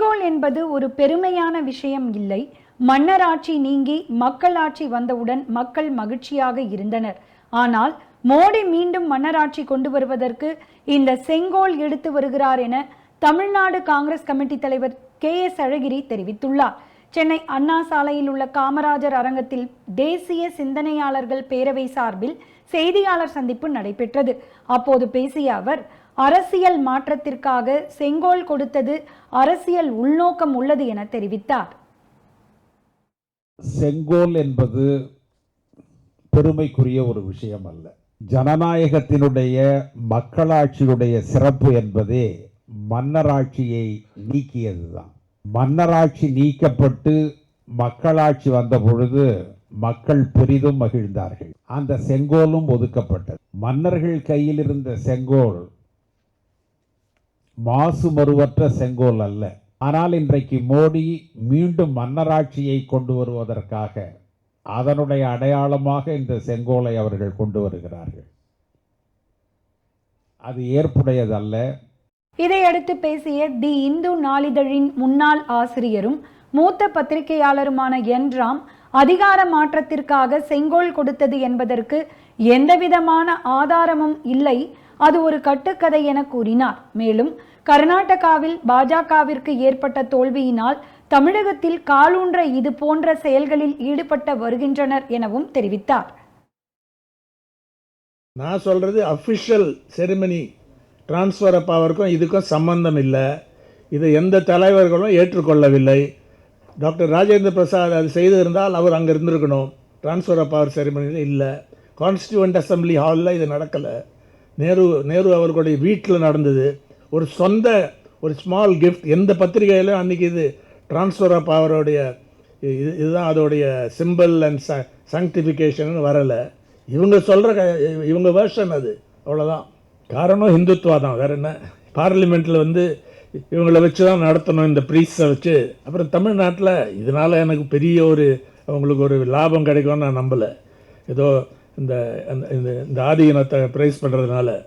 செங்கோல் என்பது ஒரு பெருமையான விஷயம் இல்லை. மன்னராட்சி நீங்கி மக்களாட்சி வந்தவுடன் மக்கள் மகிழ்ச்சியாக இருந்தனர். ஆனால் மோடி மீண்டும் மன்னராட்சி கொண்டு வருவதற்கு இந்த செங்கோல் எடுத்து வருகிறார் என தமிழ்நாடு காங்கிரஸ் கமிட்டி தலைவர் KS அழகிரி தெரிவித்துள்ளார். சென்னை அண்ணா சாலையில் உள்ள காமராஜர் அரங்கத்தில் தேசிய சிந்தனையாளர்கள் பேரவை சார்பில் செய்தியாளர் சந்திப்பு நடைபெற்றது. அப்போது பேசிய அவர், அரசியல் மாற்றத்திற்காக செங்கோல் கொடுத்தது அரசியல் உள்நோக்கம் உள்ளது என தெரிவித்தார். செங்கோல் என்பது பெருமைக்குரிய ஒரு விஷயம் அல்ல. ஜனநாயகத்தினுடைய மக்களாட்சியுடைய சிறப்பு என்பதே மன்னராட்சியை நீக்கியதுதான். மன்னராட்சி நீக்கப்பட்டு மக்களாட்சி வந்த பொழுது மக்கள் பெரிதும் மகிழ்ந்தார்கள். அந்த செங்கோலும் ஒதுக்கப்பட்டது. மன்னர்கள் கையில் இருந்த செங்கோல் மாசு மறுவற்ற செங்கோல் அல்ல. ஆனால் இன்றைக்கு மோடி மீண்டும் மன்னராட்சியை கொண்டு வருவதற்காக அதனுடைய அடையாளமாக இந்த செங்கோலை அவர்கள் கொண்டு வருகிறார்கள். அது ஏற்புடையதல்ல. இதையடுத்து பேசிய தி இந்து நாளிதழின் முன்னாள் ஆசிரியரும் மூத்த பத்திரிகையாளருமான என் ராம், அதிகார மாற்றத்திற்காக செங்கோல் கொடுத்தது என்பதற்கு எந்தவிதமான ஆதாரமும் இல்லை, அது ஒரு கட்டுக்கதை என கூறினார். மேலும் கர்நாடகாவில் பாஜகவிற்கு ஏற்பட்ட தோல்வியினால் தமிழகத்தில் காலூன்ற இது போன்ற செயல்களில் ஈடுபட்டு வருகின்றனர் எனவும் தெரிவித்தார். நான் சொல்றது அஃபிஷியல் செரிமனி டிரான்ஸ்ஃபர் ஆஃப் பவருக்கும் இதுக்கும் சம்பந்தம் இல்லை. இதை எந்த தலைவர்களும் ஏற்றுக்கொள்ளவில்லை. டாக்டர் ராஜேந்திர பிரசாத் அது செய்திருந்தால் அவர் அங்கே இருந்திருக்கணும். டிரான்ஸ்ஃபர் ஆஃப் பவர் செரிமனியில் இல்லை. கான்ஸ்டியூவன்ட் அசம்பிளி ஹாலில் இது நடக்கலை. நேரு அவர்களுடைய வீட்டில் நடந்தது. ஒரு ஸ்மால் கிஃப்ட். எந்த பத்திரிகையிலும் அன்றைக்கி இது டிரான்ஸ்ஃபர் ஆஃப் பவருடைய இதுதான் அதோடைய சிம்பிள் அண்ட் சாங்டிஃபிகேஷன் வரலை. இவங்க வேர்ஷன் அது, அவ்வளோதான். காரணம் இந்துத்துவா தான், வேறு என்ன. பார்லிமெண்ட்டில் இவங்களை வச்சு தான் நடத்தணும், இந்த ப்ரீஸை வச்சு. அப்புறம் தமிழ்நாட்டில் இதனால் எனக்கு பெரிய அவங்களுக்கு ஒரு லாபம் கிடைக்கும்னு நான் நம்பலை. ஏதோ இந்த ஆதியினத்தை ப்ரைஸ் பண்ணுறதுனால